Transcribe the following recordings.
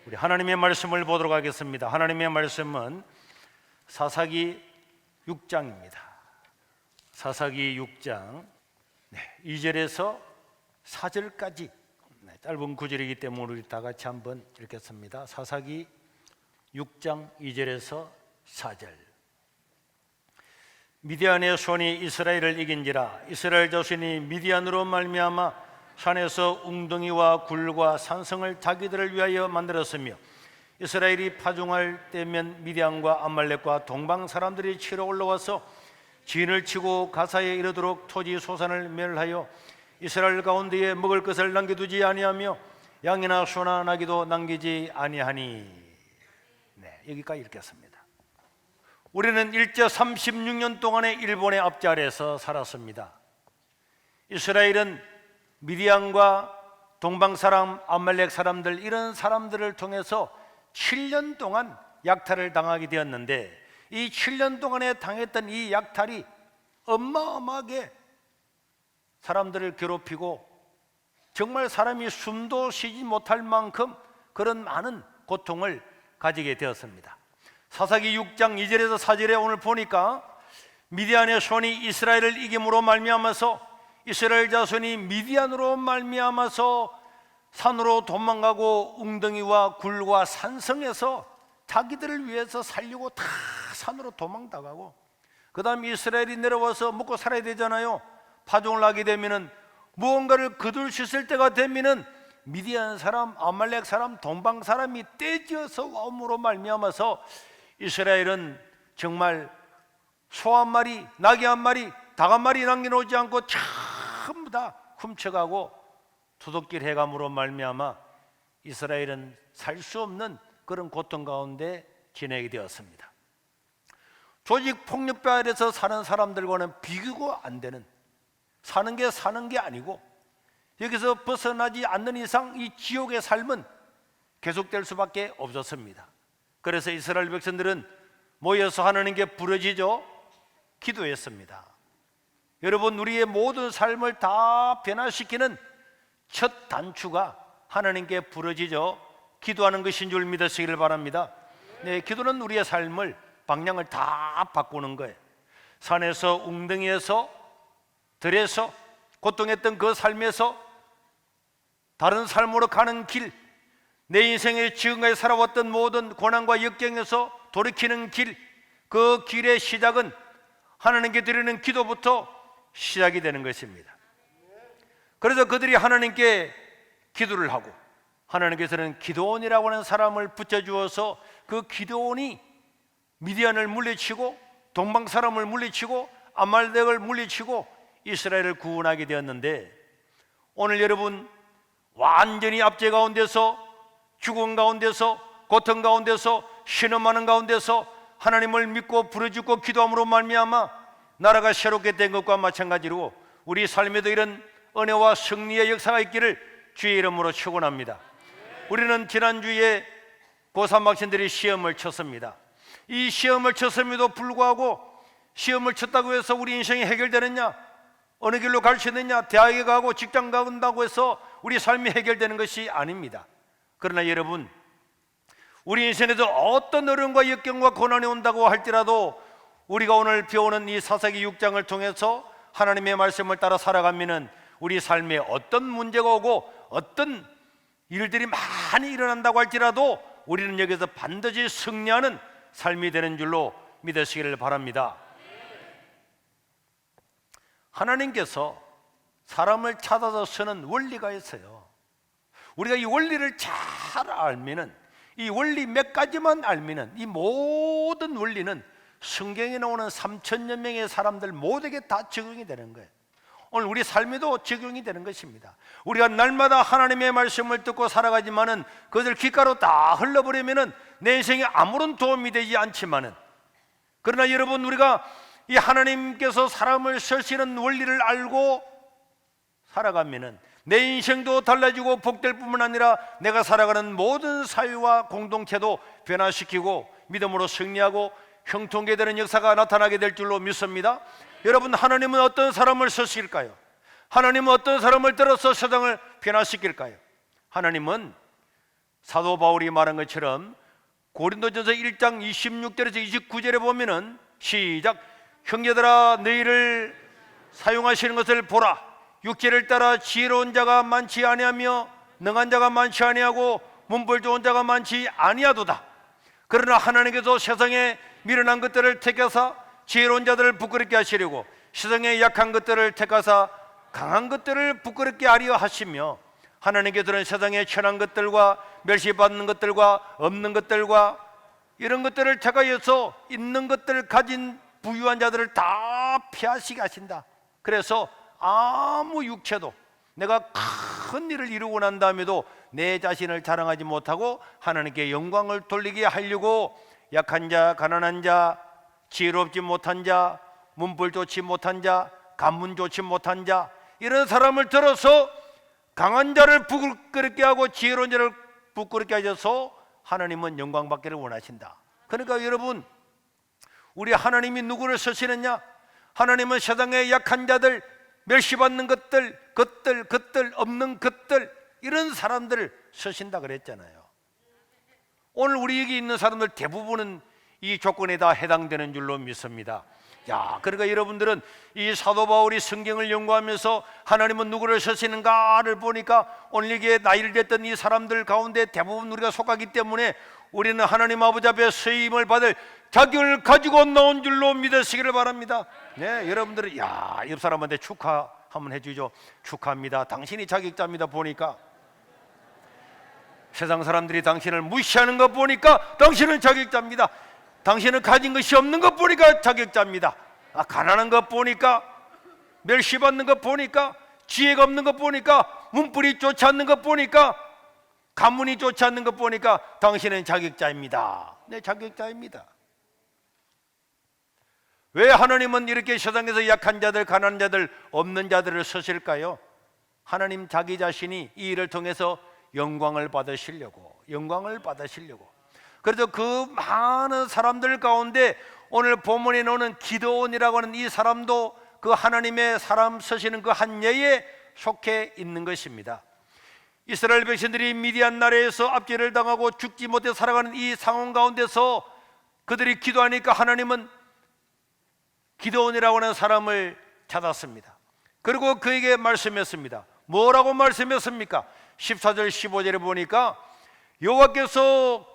우리 하나님의 말씀을 보도록 하겠습니다. 하나님의 말씀은 사사기 6장입니다. 사사기 6장 2절에서 4절까지 짧은 구절이기 때문에 우리 다 같이 한번 읽겠습니다. 사사기 6장 2절에서 4절. 미디안의 손이 이스라엘을 이긴지라. 이스라엘 자손이 미디안으로 말미암아 산에서 웅덩이와 굴과 산성을 자기들을 위하여 만들었으며, 이스라엘이 파종할 때면 미디안과 암말렉과 동방 사람들이 치러 올라와서 진을 치고 가사에 이르도록 토지 소산을 멸하여 이스라엘 가운데에 먹을 것을 남겨두지 아니하며 양이나 소나 나귀도 남기지 아니하니. 여기까지 읽겠습니다. 우리는 일제 36년 동안의 일본의 압제 아래에서 살았습니다. 이스라엘은 미디안과 동방 사람, 암말렉 사람들, 이런 사람들을 통해서 7년 동안 약탈을 당하게 되었는데, 이 7년 동안에 당했던 이 약탈이 어마어마하게 사람들을 괴롭히고 정말 사람이 숨도 쉬지 못할 만큼 그런 많은 고통을 가지게 되었습니다. 사사기 6장 2절에서 4절에 오늘 보니까 미디안의 손이 이스라엘을 이김으로 말미암아서 이스라엘 자손이 미디안으로 말미암아서 산으로 도망가고 웅덩이와 굴과 산성에서 자기들을 위해서 살려고 다 산으로 도망다가고, 그 다음에 이스라엘이 내려와서 먹고 살아야 되잖아요. 파종을 하게 되면은 무언가를 거둘 수 있을 때가 되면은 미디안 사람, 아말렉 사람, 동방 사람이 떼지어서 와옴으로 말미암아서 이스라엘은 정말 소 한 마리, 나귀 한 마리, 닭 한 마리 남겨놓지 않고 전부 다 훔쳐가고 도둑질 해감으로 말미암아 이스라엘은 살 수 없는 그런 고통 가운데 지내게 되었습니다. 조직 폭력배 아래서 사는 사람들과는 비교가 안 되는, 사는 게 아니고 여기서 벗어나지 않는 이상 이 지옥의 삶은 계속될 수밖에 없었습니다. 그래서 이스라엘 백성들은 모여서 하나님께 부르짖어 기도했습니다. 여러분, 우리의 모든 삶을 다 변화시키는 첫 단추가 하나님께 부르짖어 기도하는 것인 줄 믿으시기를 바랍니다. 기도는 우리의 삶을, 방향을 다 바꾸는 거예요. 산에서, 웅덩이에서, 들에서, 고통했던 그 삶에서 다른 삶으로 가는 길, 내 인생에 지금까지 살아왔던 모든 고난과 역경에서 돌이키는 길, 그 길의 시작은 하나님께 드리는 기도부터 시작이 되는 것입니다. 그래서 그들이 하나님께 기도를 하고, 하나님께서는 기드온이라고 하는 사람을 붙여주어서 그 기드온이 미디안을 물리치고 동방 사람을 물리치고 아말렉을 물리치고 이스라엘을 구원하게 되었는데, 오늘 여러분 완전히 압제 가운데서, 죽음 가운데서, 고통 가운데서, 신음하는 가운데서 하나님을 믿고 부르짖고 기도함으로 말미암아 나라가 새롭게 된 것과 마찬가지로 우리 삶에도 이런 은혜와 승리의 역사가 있기를 주의 이름으로 축원합니다. 우리는 지난주에 고3 학생들이 시험을 쳤습니다. 이 시험을 쳤음에도 불구하고 시험을 쳤다고 해서 우리 인생이 해결되느냐, 어느 길로 갈 수 있느냐, 대학에 가고 직장 간다고 해서 우리 삶이 해결되는 것이 아닙니다. 그러나 여러분, 우리 인생에도 어떤 어려움과 역경과 고난이 온다고 할지라도 우리가 오늘 배우는 이 사사기 6장을 통해서 하나님의 말씀을 따라 살아가면은 우리 삶에 어떤 문제가 오고 어떤 일들이 많이 일어난다고 할지라도 우리는 여기서 반드시 승리하는 삶이 되는 줄로 믿으시기를 바랍니다. 하나님께서 사람을 찾아서 쓰는 원리가 있어요. 우리가 이 원리를 잘 알면은, 이 원리 몇 가지만 알면은 이 모든 원리는 성경에 나오는 3,000여 명의 사람들 모두에게 다 적용이 되는 거예요. 오늘 우리 삶에도 적용이 되는 것입니다. 우리가 날마다 하나님의 말씀을 듣고 살아가지만은 그것을 귓가로 다 흘러버리면은 내 인생에 아무런 도움이 되지 않지만은, 그러나 여러분, 우리가 이 하나님께서 사람을 쓰시는 원리를 알고 살아가면은 내 인생도 달라지고 복될 뿐만 아니라 내가 살아가는 모든 사회와 공동체도 변화시키고 믿음으로 승리하고 형통하게 되는 역사가 나타나게 될 줄로 믿습니다. 여러분, 하나님은 어떤 사람을 쓰실까요? 하나님은 어떤 사람을 들어서 세상을 변화시킬까요? 하나님은 사도 바울이 말한 것처럼 고린도전서 1장 26절에서 29절에 보면은 시작, 형제들아 너희를 사용하시는 것을 보라. 육체를 따라 지혜로운 자가 많지 아니하며 능한 자가 많지 아니하고 문벌 좋은 자가 많지 아니하도다. 그러나 하나님께서 세상에 미련한 것들을 택하사 지혜로운 자들을 부끄럽게 하시려고 세상에 약한 것들을 택하사 강한 것들을 부끄럽게 하려 하시며, 하나님께서는 세상에 천한 것들과 멸시받는 것들과 없는 것들과 이런 것들을 택하여서 있는 것들을 가진 부유한 자들을 다 피하시게 하신다. 그래서 아무 육체도 내가 큰 일을 이루고 난 다음에도 내 자신을 자랑하지 못하고 하나님께 영광을 돌리게 하려고 약한 자, 가난한 자, 지혜롭지 못한 자, 문벌 좋지 못한 자, 가문 좋지 못한 자, 이런 사람을 들어서 강한 자를 부끄럽게 하고 지혜로운 자를 부끄럽게 하셔서 하나님은 영광 받기를 원하신다. 그러니까 여러분, 우리 하나님이 누구를 쓰시느냐? 하나님은 세상의 약한 자들, 멸시받는 것들, 것들 없는 것들, 이런 사람들을 쓰신다 그랬잖아요. 오늘 우리 여기 있는 사람들 대부분은 이 조건에 다 해당되는 줄로 믿습니다. 그러니까 여러분들은 이 사도 바울이 성경을 연구하면서 하나님은 누구를 쓰시는가를 보니까 오늘 여기에 나이를 됐던 이 사람들 가운데 대부분 우리가 속하기 때문에 우리는 하나님 아버지 앞에 쓰임을 받을 자격을 가지고 나온 줄로 믿으시기를 바랍니다. 네, 여러분들은 옆 사람한테 축하 한번 해주죠. 축하합니다. 당신이 자격자입니다. 보니까 세상 사람들이 당신을 무시하는 것 보니까 당신은 자격자입니다. 당신은 가진 것이 없는 것 보니까 자격자입니다. 가난한 것 보니까, 멸시받는 것 보니까, 지혜가 없는 것 보니까, 문불이 좋지 않는 것 보니까, 가문이 좋지 않는 것 보니까 당신은 자격자입니다. 네, 자격자입니다. 왜 하나님은 이렇게 세상에서 약한 자들, 가난한 자들, 없는 자들을 쓰실까요? 하나님 자기 자신이 이 일을 통해서 영광을 받으시려고. 그래서 그 많은 사람들 가운데 오늘 본문에 나오는 기드온이라고 하는 이 사람도 그 하나님의 사람 쓰시는 그 한 예에 속해 있는 것입니다. 이스라엘 백성들이 미디안 나라에서 압제를 당하고 죽지 못해 살아가는 이 상황 가운데서 그들이 기도하니까 하나님은 기드온이라고 하는 사람을 찾았습니다. 그리고 그에게 말씀했습니다. 뭐라고 말씀했습니까? 14절 15절에 보니까 여호와께서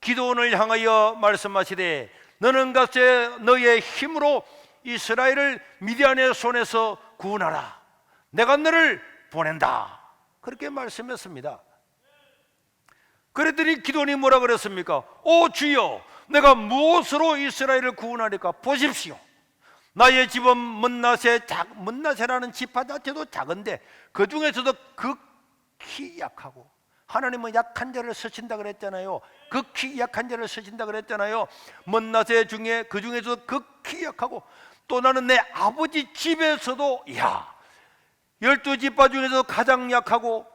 기드온을 향하여 말씀하시되 너는 가서 너의 힘으로 이스라엘을 미디안의 손에서 구원하라. 내가 너를 보낸다. 그렇게 말씀했습니다. 그랬더니 기드온이 뭐라 그랬습니까? 오 주여, 내가 무엇으로 이스라엘을 구원하리까? 보십시오. 나의 집은 문나세라는 지파 자체도 작은데 그 중에서도 극히 약하고, 하나님은 약한 자를 쓰신다 그랬잖아요. 극히 약한 자를 쓰신다 그랬잖아요. 문나세 중에 그 중에서도 극히 약하고, 또 나는 내 아버지 집에서도 12지파 중에서 가장 약하고,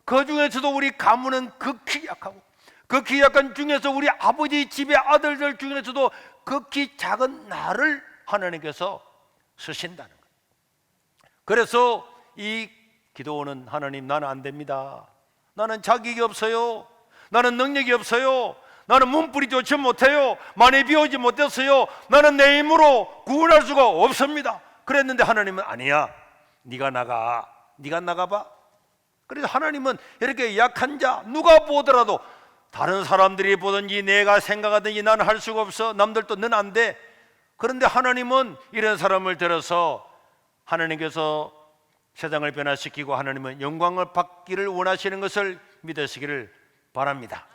그 중에서도 우리 가문은 극히 약하고, 극히 약한 중에서 우리 아버지 집의 아들들 중에서도 극히 작은 나를 하나님께서 쓰신다는 거예요. 그래서 이 기도는 하나님, 나는 안 됩니다. 나는 자격이 없어요. 나는 능력이 없어요. 나는 문불이 좋지 못해요. 많이 배우지 못했어요. 나는 내 힘으로 구원할 수가 없습니다. 그랬는데 하나님은 아니야, 네가 나가봐. 그래서 하나님은 이렇게 약한 자 누가 보더라도, 다른 사람들이 보든지 내가 생각하든지 나는 할 수가 없어. 남들도 넌 안 돼. 그런데 하나님은 이런 사람을 들어서 하나님께서 세상을 변화시키고 하나님은 영광을 받기를 원하시는 것을 믿으시기를 바랍니다.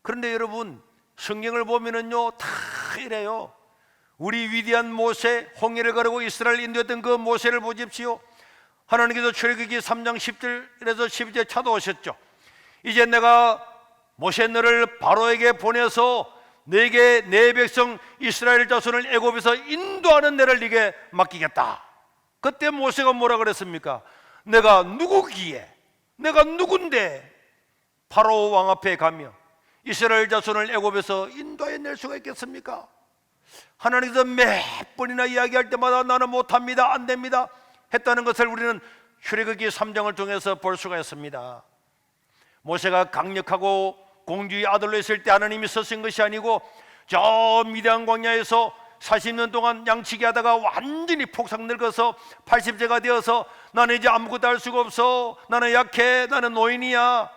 그런데 여러분, 성경을 보면은요 다 이래요. 우리 위대한 모세, 홍해를 가르고 이스라엘 인도했던 그 모세를 보십시오. 하나님께서 출애굽기 3장 10절에서 12절 찾아오셨죠. 이제 내가 모세 너를 바로에게 보내서 내게 내 백성 이스라엘 자손을 애굽에서 인도하는 내를 네게 맡기겠다. 그때 모세가 뭐라 그랬습니까? 내가 누구기에, 내가 누군데 바로 왕 앞에 가며 이스라엘 자손을 애굽에서 인도해낼 수가 있겠습니까? 하나님께서 몇 번이나 이야기할 때마다 나는 못합니다, 안 됩니다 했다는 것을 우리는 출애굽기 3장을 통해서 볼 수가 있습니다. 모세가 강력하고 공주의 아들로 있을 때 하나님이 서신 것이 아니고 저 미디안 광야에서 40년 동안 양치기 하다가 완전히 폭삭 늙어서 80세가 되어서 나는 이제 아무것도 할 수가 없어, 나는 약해, 나는 노인이야,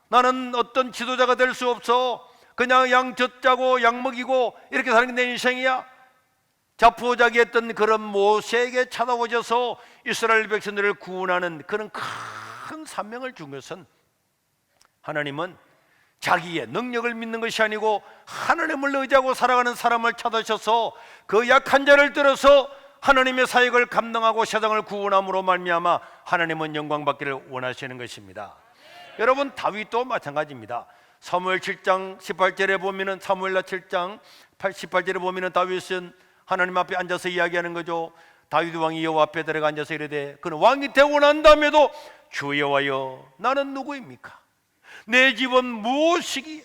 나는 어떤 지도자가 될 수 없어, 그냥 양 젖자고 양 먹이고 이렇게 사는 게 내 인생이야, 자포자기했던 그런 모세에게 찾아오셔서 이스라엘 백성들을 구원하는 그런 큰 사명을 준 것은, 하나님은 자기의 능력을 믿는 것이 아니고 하나님을 의지하고 살아가는 사람을 찾으셔서 그 약한 자를 들어서 하나님의 사역을 감당하고 세상을 구원함으로 말미암아 하나님은 영광 받기를 원하시는 것입니다. 여러분, 다윗도 마찬가지입니다. 사무엘 7장 18절에 보면은, 사무엘라 7장 18절에 보면은 다윗은 하나님 앞에 앉아서 이야기하는 거죠. 다윗 왕이 여호와 앞에 들어가 앉아서 이르되, 그는 왕이 되고 난 다음에도 주 여호와여, 나는 누구입니까? 내 집은 무엇이기에?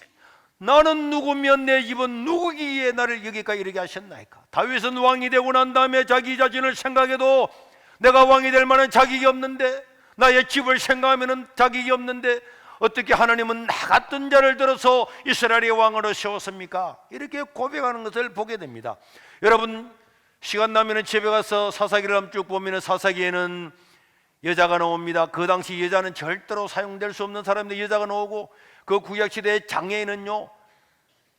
나는 누구면 내 집은 누구기에 나를 여기까지 이르게 하셨나이까? 다윗은 왕이 되고 난 다음에 자기 자신을 생각해도 내가 왕이 될 만한 자격이 없는데, 나의 집을 생각하면 자격이 없는데 어떻게 하나님은 나 같은 자를 들어서 이스라엘의 왕으로 세웠습니까? 이렇게 고백하는 것을 보게 됩니다. 여러분, 시간 나면 집에 가서 사사기를 한번 쭉 보면 사사기에는 여자가 나옵니다. 그 당시 여자는 절대로 사용될 수 없는 사람인데 여자가 나오고, 그 구약시대의 장애인은요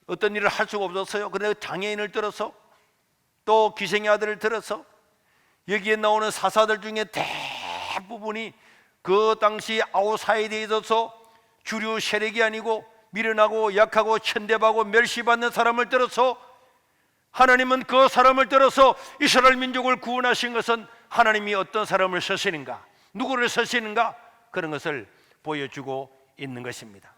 어떤 일을 할 수가 없었어요. 그래서 장애인을 들어서, 또 기생의 아들을 들어서, 여기에 나오는 사사들 중에 대부분이 그 당시 아웃사이드에 있어서 주류 세력이 아니고 미련하고 약하고 천대받고 멸시받는 사람을 들어서, 하나님은 그 사람을 들어서 이스라엘 민족을 구원하신 것은 하나님이 어떤 사람을 쓰시는가, 누구를 쓰시는가, 그런 것을 보여주고 있는 것입니다.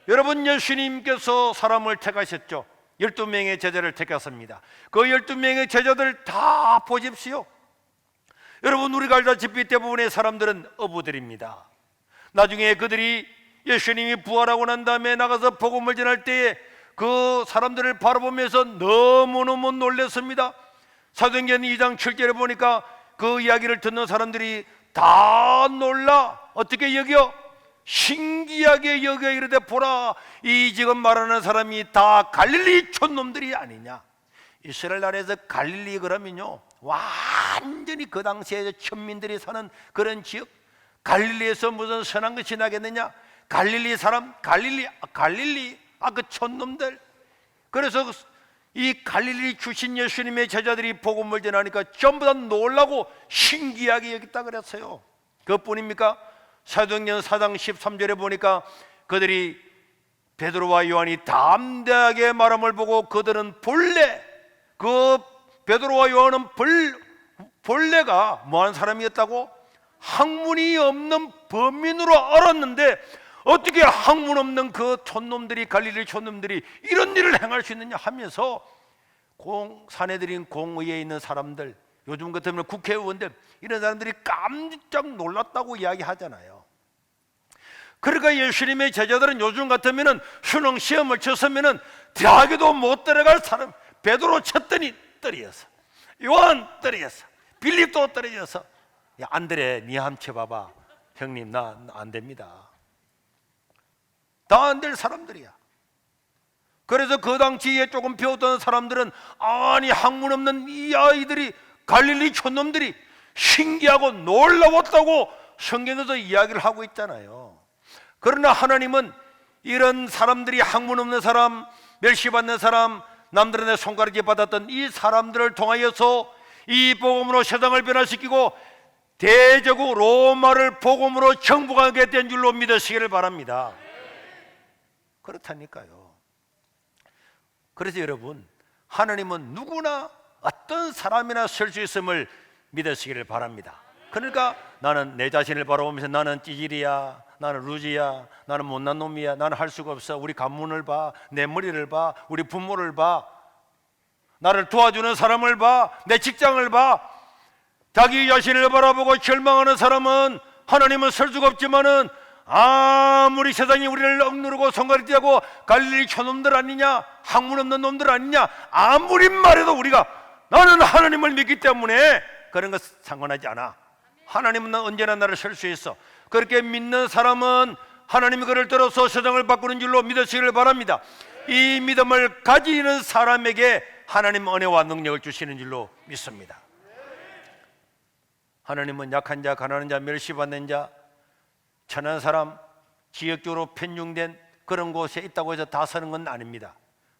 여러분, 예수님께서 사람을 택하셨죠. 12명의 제자를 택하셨습니다. 그 12명의 제자들 다 보십시오. 여러분, 우리가 알다시피 대부분의 사람들은 어부들입니다. 나중에 그들이 예수님이 부활하고 난 다음에 나가서 복음을 전할 때에 그 사람들을 바라보면서 너무너무 놀랐습니다. 사도행전 2장 7절에 보니까 그 이야기를 듣는 사람들이 다 놀라 어떻게 여겨? 신기하게 여겨 이르되, 보라, 이 지금 말하는 사람이 다 갈릴리 촌놈들이 아니냐. 이스라엘 나라에서 갈릴리 그러면요 완전히 그 당시에 천민들이 사는 그런 지역, 갈릴리에서 무슨 선한 것이 나겠느냐. 갈릴리 사람, 갈릴리 그 촌놈들. 그래서 이 갈릴리 출신 예수님의 제자들이 복음을 전하니까 전부 다 놀라고 신기하게 여겼다 그랬어요. 그것뿐입니까? 사도행전 4장 13절에 보니까 그들이 베드로와 요한이 담대하게 말함을 보고 그들은 본래, 그 베드로와 요한은 본래가 뭐한 사람이었다고? 학문이 없는 범인으로 알았는데 어떻게 학문 없는 그 촌놈들이, 갈릴리 촌놈들이 이런 일을 행할 수 있느냐 하면서 사내들인 공의회에 있는 사람들, 요즘 같으면 국회의원들, 이런 사람들이 깜짝 놀랐다고 이야기하잖아요. 그러니까 예수님의 제자들은 요즘 같으면 수능 시험을 쳤으면 대학에도 못 들어갈 사람, 베드로 쳤더니 떨어졌어, 요한 떨어졌어, 빌립도 떨어졌어. 야, 안드레, 니 한번 쳐봐봐. 형님, 나 안 됩니다. 다 안 될 사람들이야. 그래서 그 당시에 조금 배웠던 사람들은, 아니 학문 없는 이 아이들이, 갈릴리 촌놈들이 신기하고 놀라웠다고 성경에서 이야기를 하고 있잖아요. 그러나 하나님은 이런 사람들이, 학문 없는 사람, 멸시받는 사람, 남들의 손가락질 받았던 이 사람들을 통하여서 이 복음으로 세상을 변화시키고 대제국 로마를 복음으로 정복하게 된 줄로 믿으시기를 바랍니다. 그렇다니까요. 그래서 여러분, 하나님은 누구나 어떤 사람이나 쓸 수 있음을 믿으시기를 바랍니다. 그러니까 나는 내 자신을 바라보면서 나는 찌질이야, 나는 루지야, 나는 못난 놈이야, 나는 할 수가 없어. 우리 가문을 봐, 내 머리를 봐, 우리 부모를 봐, 나를 도와주는 사람을 봐, 내 직장을 봐. 자기 자신을 바라보고 절망하는 사람은 하나님은 쓸 수가 없지만은 아무리 세상이 우리를 억누르고 손가락질하고 갈릴리 촌놈들 아니냐, 학문 없는 놈들 아니냐, 아무리 말해도 우리가 나는 하나님을 믿기 때문에 그런 것 상관하지 않아. 하나님은 언제나 나를 쓸 수 있어. 그렇게 믿는 사람은 하나님이 그를 들어서 세상을 바꾸는 줄로 믿으시기를 바랍니다. 이 믿음을 가지는 사람에게 하나님 은혜와 능력을 주시는 줄로 믿습니다. 하나님은 약한 자, 가난한 자, 멸시받는 자, 천한 사람, 지역적으로 편중된 그런 곳에 있다고 해서 다 사는 건 아닙니다.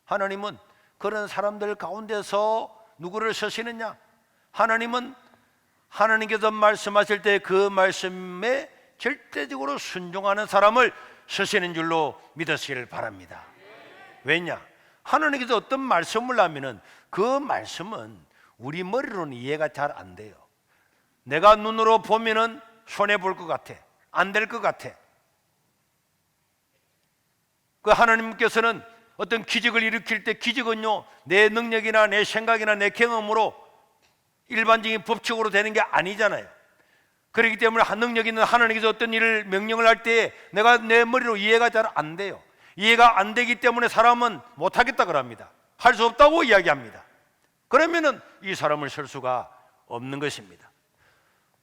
하나님은 그런 사람들 가운데서 누구를 쓰시느냐? 하나님은 하나님께서 말씀하실 때 그 말씀에 절대적으로 순종하는 사람을 쓰시는 줄로 믿으시기를 바랍니다. 왜냐? 하나님께서 어떤 말씀을 하면은 그 말씀은 우리 머리로는 이해가 잘 안 돼요. 내가 눈으로 보면은 손해 볼 것 같아. 안 될 것 같아. 그 하나님께서는 어떤 기적을 일으킬 때 기적은요, 내 능력이나 내 생각이나 내 경험으로 일반적인 법칙으로 되는 게 아니잖아요. 그렇기 때문에 능력 있는 하나님께서 어떤 일을 명령을 할 때 내가 내 머리로 이해가 잘 안 돼요. 이해가 안 되기 때문에 사람은 못하겠다 그럽니다. 할 수 없다고 이야기합니다. 그러면은 이 사람을 쓸 수가 없는 것입니다.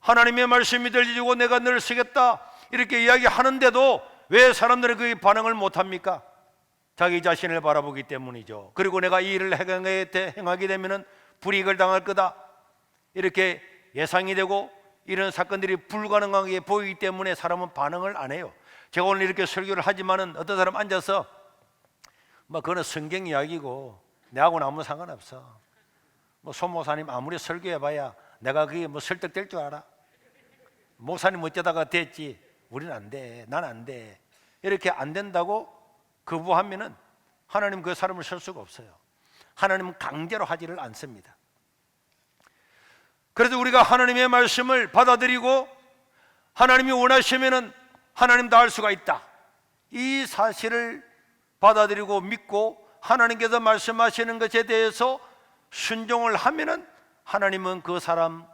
하나님의 말씀이 들리고 내가 너를 쓰겠다 이렇게 이야기하는데도 왜 사람들은 그 반응을 못합니까? 자기 자신을 바라보기 때문이죠. 그리고 내가 이 일을 행하게 되면은 불이익을 당할 거다 이렇게 예상이 되고 이런 사건들이 불가능하게 보이기 때문에 사람은 반응을 안 해요. 제가 오늘 이렇게 설교를 하지만은 어떤 사람 앉아서 뭐 그거는 성경 이야기고 내하고는 아무 상관없어. 뭐 소 목사님 아무리 설교해봐야 내가 그게 뭐 설득될 줄 알아? 목사님 어쩌다가 됐지. 우리는 안 돼. 난 안 돼. 이렇게 안 된다고 거부하면은 하나님 그 사람을 쓸 수가 없어요. 하나님은 강제로 하지를 않습니다. 그래서 우리가 하나님의 말씀을 받아들이고 하나님이 원하시면은 하나님 다 할 수가 있다. 이 사실을 받아들이고 믿고 하나님께서 말씀하시는 것에 대해서 순종을 하면은 하나님은 그 사람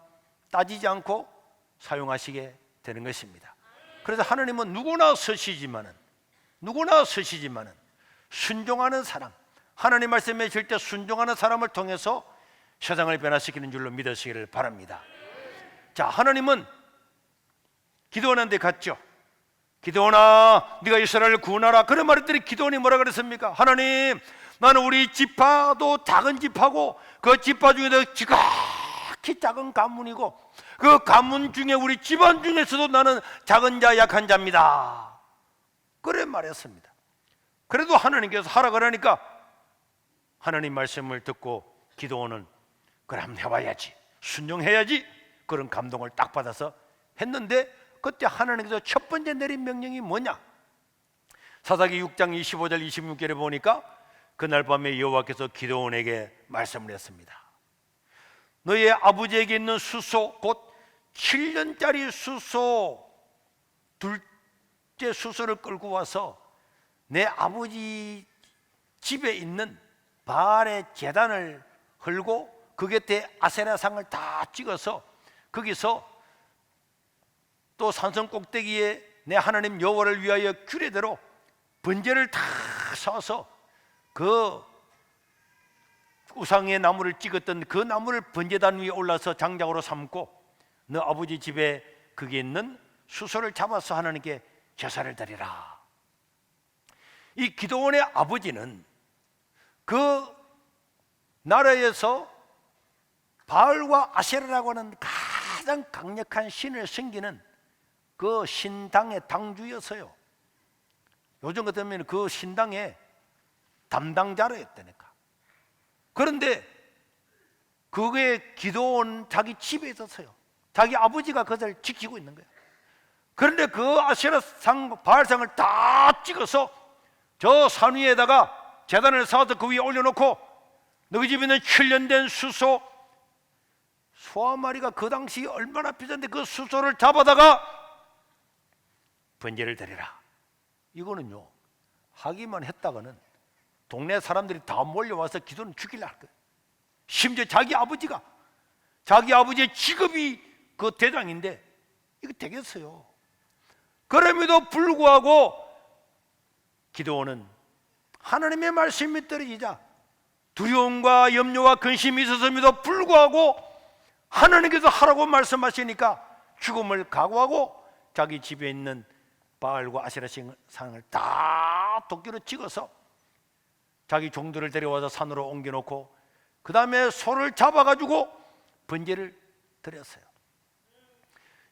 따지지 않고 사용하시게 되는 것입니다. 그래서 하나님은 누구나 쓰시지만은 순종하는 사람, 하나님 말씀에 절대 순종하는 사람을 통해서 세상을 변화시키는 줄로 믿으시기를 바랍니다. 자, 하나님은 기드온한테 갔죠. 기드온아, 네가 이스라엘을 구원하라. 그런 말했더니 기드온이 뭐라 그랬습니까? 하나님, 나는 우리 지파도 작은 지파고 그 지파 중에도 지극히 작은 가문이고 그 가문 중에 우리 집안 중에서도 나는 작은 자, 약한 자입니다. 그래 말했습니다. 그래도 하나님께서 하라 그러니까 하나님 말씀을 듣고 기드온은 그럼 해봐야지, 순종해야지, 그런 감동을 딱 받아서 했는데 그때 하나님께서 첫 번째 내린 명령이 뭐냐? 사사기 6장 25절 26절에 보니까 그날 밤에 여호와께서 기드온에게 말씀을 했습니다. 너의 아버지에게 있는 수소, 곧 7년짜리 수소, 둘째 수소를 끌고 와서 내 아버지 집에 있는 바알의 제단을 헐고 그 곁에 아세라상을 다 찍어서 거기서 또 산성 꼭대기에 내 하나님 여호와를 위하여 규례대로 번제를 다 쏴서 그 우상의 나무를 찍었던 그 나무를 번제단 위에 올라서 장작으로 삼고 너 아버지 집에 거기에 있는 수소를 잡아서 하나님께 제사를 드리라. 이 기드온의 아버지는 그 나라에서 바알과 아세라라고 하는 가장 강력한 신을 섬기는 그 신당의 당주였어요. 요즘 같으면 그 신당의 담당자로였다니까. 그런데 그게 기드온 자기 집에 있었어요. 자기 아버지가 그것을 지키고 있는 거예요. 그런데 그 아세라상, 바알상을 다 찍어서 저 산 위에다가 제단을 쌓아서 그 위에 올려놓고 너희 집에 있는 7년 된 수소 한 마리가 그 당시 얼마나 비싼데 그 수소를 잡아다가 번제를 드리라. 이거는요, 하기만 했다가는 동네 사람들이 다 몰려와서 기도는 죽이려 할 거예요. 심지어 자기 아버지의 직업이 그 대장인데 이거 되겠어요. 그럼에도 불구하고 기드온은 하나님의 말씀이 떨어지자 두려움과 염려와 근심이 있었음에도 불구하고 하나님께서 하라고 말씀하시니까 죽음을 각오하고 자기 집에 있는 바알과 아세라 상을 다 도끼로 찍어서 자기 종들을 데려와서 산으로 옮겨놓고 그 다음에 소를 잡아가지고 번제를 드렸어요.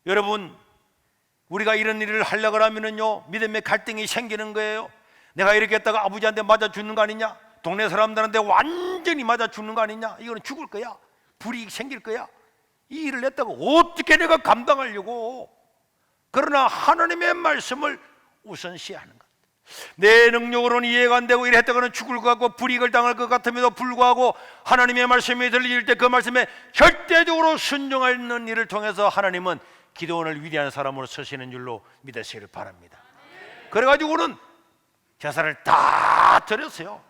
여러분, 우리가 이런 일을 하려고 하면은요, 믿음의 갈등이 생기는 거예요. 내가 이렇게 했다가 아버지한테 맞아 죽는 거 아니냐? 동네 사람들한테 완전히 맞아 죽는 거 아니냐? 이거는 죽을 거야. 불이익 생길 거야. 이 일을 했다가 어떻게 내가 감당하려고? 그러나 하나님의 말씀을 우선시하는 것. 내 능력으로는 이해가 안 되고 이랬다가는 죽을 것 같고 불이익을 당할 것 같음에도 불구하고 하나님의 말씀이 들릴 때 그 말씀에 절대적으로 순종하는 일을 통해서 하나님은 기도원을 위대한 사람으로 서시는 줄로 믿으시기를 바랍니다. 그래가지고는 제사를 다 드렸어요.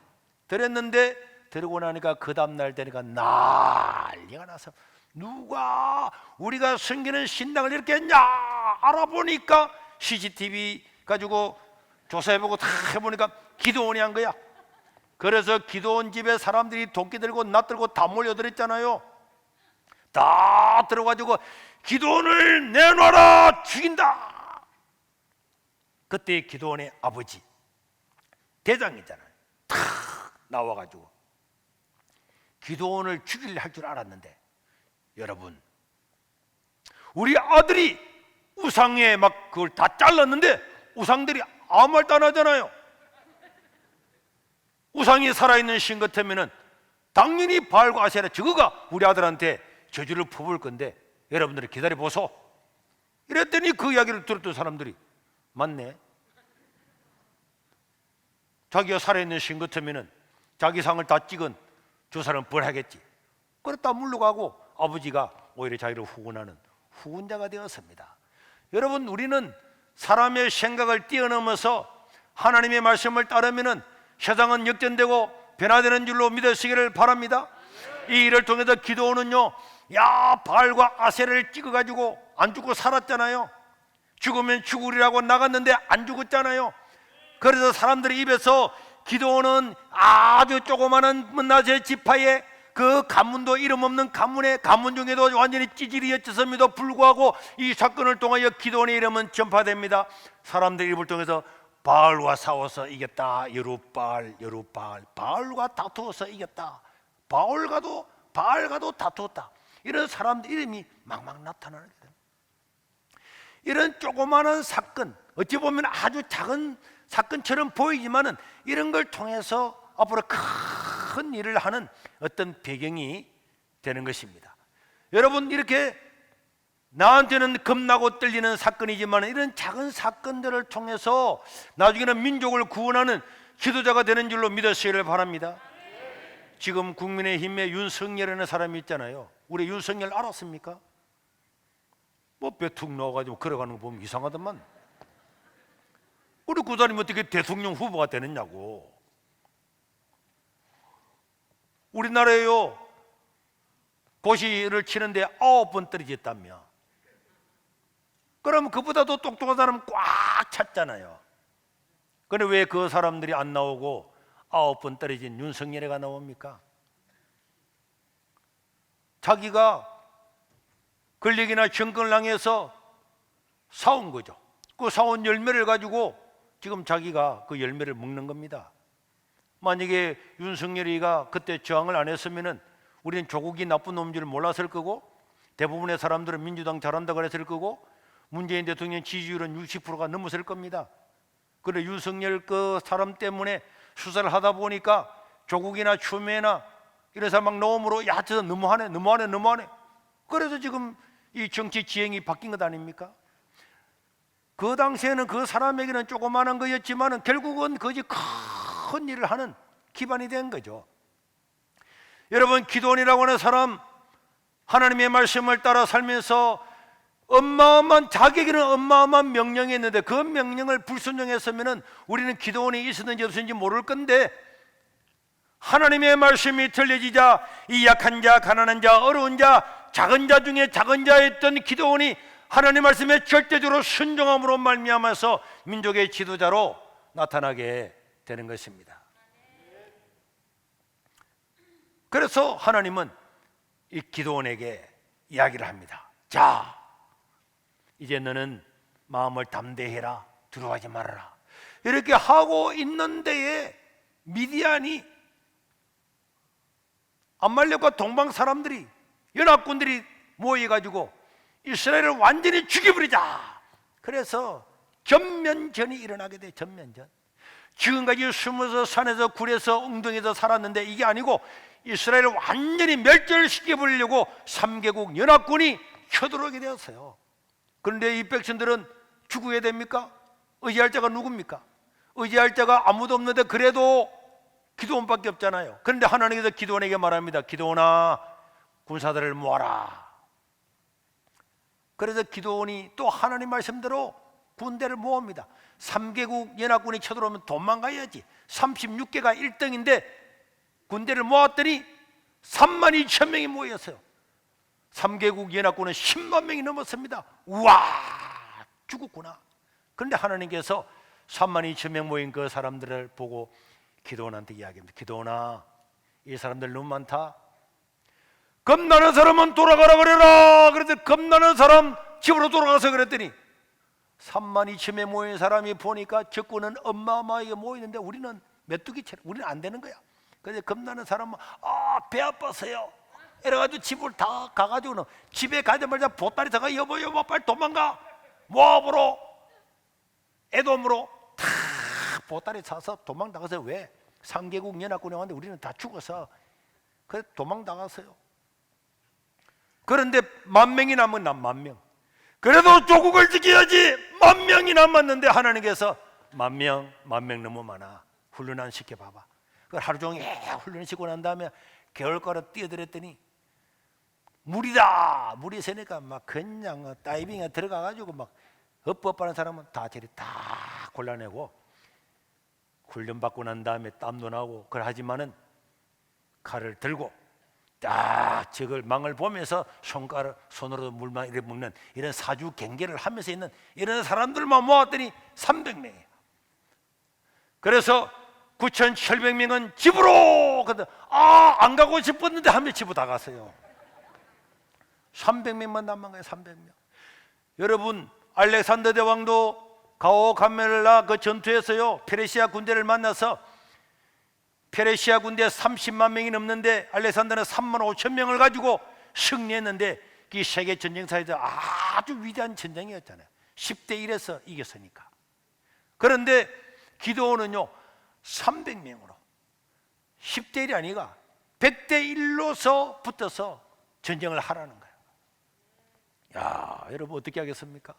드렸는데 드리고 나니까 그 다음날 되니까 난리가 나서 누가 우리가 섬기는 신당을 이렇게 했냐 알아보니까 CCTV 가지고 조사해보고 다 해보니까 기도원이 한 거야. 그래서 기도원 집에 사람들이 도끼 들고 낫 들고 다 몰려들었잖아요. 다 들어가지고 기도원을 내놔라, 죽인다. 그때 기도원의 아버지 대장이잖아요. 탁 나와가지고 기도원을 죽이려 할 줄 알았는데, 여러분, 우리 아들이 우상에 막 그걸 다 잘랐는데 우상들이 아무 말도 안 하잖아요. 우상이 살아있는 신 같으면은 당연히 바알과 아세라 저거가 우리 아들한테 저주를 퍼부을 건데 여러분들이 기다려보소. 이랬더니 그 이야기를 들었던 사람들이 맞네. 자기가 살아있는 신 같으면은 자기 상을 다 찍은 저 사람은 벌하겠지. 그랬다 물러가고 아버지가 오히려 자기를 후원하는 후원자가 되었습니다. 여러분, 우리는 사람의 생각을 뛰어넘어서 하나님의 말씀을 따르면은 세상은 역전되고 변화되는 줄로 믿으시기를 바랍니다. 이 일을 통해서 기도원은요, 바알과 아세라를 찍어가지고 안 죽고 살았잖아요. 죽으면 죽으리라고 나갔는데 안 죽었잖아요. 그래서 사람들의 입에서 기도원은 아주 조그마한 문나세 지파의 그 가문도 이름 없는 가문의 가문 중에도 완전히 찌질이었음에도 불구하고 이 사건을 통하여 기도원의 이름은 전파됩니다. 사람들 입을 통해서 바알과 싸워서 이겼다. 여룻바알, 바알과 다투어서 이겼다. 바알과도 다투었다. 이런 사람들 이름이 막막 나타나는 거예요. 이런 조그마한 사건, 어찌 보면 아주 작은 사건처럼 보이지만은 이런 걸 통해서 앞으로 큰 일을 하는 어떤 배경이 되는 것입니다. 여러분, 이렇게 나한테는 겁나고 떨리는 사건이지만 이런 작은 사건들을 통해서 나중에는 민족을 구원하는 지도자가 되는 줄로 믿으시기를 바랍니다. 지금 국민의힘에 윤석열이라는 사람이 있잖아요. 우리 윤석열 알았습니까? 뭐 배툭 넣어가지고 걸어가는 거 보면 이상하더만. 우리 그 사람이 어떻게 대통령 후보가 되느냐고. 우리나라에요, 고시를 치는데 9번 떨어졌다며. 그럼 그보다도 똑똑한 사람 꽉 찼잖아요. 그런데 왜 그 사람들이 안 나오고 9번 떨어진 윤석열이가 나옵니까? 자기가 권력이나 정권을 향해서 사온 거죠. 그 사온 열매를 가지고 지금 자기가 그 열매를 먹는 겁니다. 만약에 윤석열이가 그때 저항을 안 했으면은 우리는 조국이 나쁜 놈인 줄 몰랐을 거고, 대부분의 사람들은 민주당 잘한다 그랬을 거고, 문재인 대통령 지지율은 60%가 넘었을 겁니다. 그런데 윤석열 그 사람 때문에 수사를 하다 보니까 조국이나 추미애나 이런 사람 막 넣음으로 저 너무하네. 그래서 지금 이 정치 지형이 바뀐 것 아닙니까? 그 당시에는 그 사람에게는 조그마한 거였지만 결국은 그것이 큰 일을 하는 기반이 된 거죠. 여러분, 기도원이라고 하는 사람, 하나님의 말씀을 따라 살면서 자기에게는 어마어마한 명령이 있는데 그 명령을 불순종했으면 우리는 기도원이 있었는지 없었는지 모를 건데, 하나님의 말씀이 들려지자 이 약한 자, 가난한 자, 어려운 자, 작은 자 중에 작은 자였던 기도원이 하나님 말씀에 절대적으로 순종함으로 말미암아서 민족의 지도자로 나타나게 되는 것입니다. 그래서 하나님은 이 기도원에게 이야기를 합니다. 자, 이제 너는 마음을 담대해라. 두려워하지 말아라. 이렇게 하고 있는 데에 미디안이 암말렉과 동방 사람들이, 연합군들이 모여가지고 이스라엘을 완전히 죽여버리자. 그래서 전면전이 일어나게 돼. 전면전. 지금까지 숨어서 산에서 굴에서 웅덩이에서 살았는데 이게 아니고 이스라엘을 완전히 멸절시켜버리려고 3개국 연합군이 쳐들어오게 되었어요. 그런데 이 백성들은 죽어야 됩니까? 의지할 자가 누굽니까? 의지할 자가 아무도 없는데 그래도 기드온밖에 없잖아요. 그런데 하나님께서 기드온에게 말합니다. 기드온아, 군사들을 모아라. 그래서 기드온이 또 하나님 말씀대로 군대를 모읍니다. 3개국 연합군이 쳐들어오면 도망가야지. 36개가 1등인데 군대를 모았더니 3만 2천 명이 모였어요. 3개국 연합군은 10만 명이 넘었습니다. 우와, 죽었구나. 그런데 하나님께서 3만 2천 명 모인 그 사람들을 보고 기드온한테 이야기합니다. 기드온아, 이 사람들 너무 많다. 겁나는 사람은 돌아가라 그래라. 그래서 겁나는 사람 집으로 돌아가서 그랬더니 3만 2천 명 모인 사람이 보니까 적군은 어마어마하게 모이는데 우리는 메뚜기처럼 우리는 안 되는 거야. 그래서 겁나는 사람은 배 아팠어요. 이래가지고 집을 다 가가지고는 집에 가자마자 보따리 사가 여보 빨리 도망가. 모압으로 에돔으로 다 보따리 사서 도망 나가서 왜? 3개국 연합군이 왔는데 우리는 다 죽어서 그래서 도망 나갔어요. 그런데 10,000명이 남은 난 10,000명. 그래도 조국을 지켜야지. 10,000명이 남았는데 하나님께서 10,000명 너무 많아. 훈련 안 시켜봐봐. 그걸 하루 종일 훈련 시키고 난 다음에 겨울가로 뛰어들었더니 물이다. 물이 새니까 막 그냥 다이빙에 들어가가지고 막 업하는 사람은 다 저리 다 골라내고 훈련 받고 난 다음에 땀도 나고 그걸 하지만은 칼을 들고 딱 저걸 망을 보면서 손으로 물만 이렇게 먹는 이런 사주 경계를 하면서 있는 이런 사람들만 모았더니 300명이에요. 그래서 9,700명은 집으로 안 가고 싶었는데 한 명 집으로 다 갔어요. 300명만 남은 거예요. 300명. 여러분, 알렉산더 대왕도 가오 가멜라 그 전투에서요 페르시아 군대를 만나서 페르시아 군대 30만 명이 넘는데 알렉산더는 3만 5천 명을 가지고 승리했는데 이 세계 전쟁사에서 아주 위대한 전쟁이었잖아요. 10대 1에서 이겼으니까. 그런데 기드온은요 300명으로 10대 1이 아니라 100대 1로서 붙어서 전쟁을 하라는 거예요. 야, 여러분 어떻게 하겠습니까?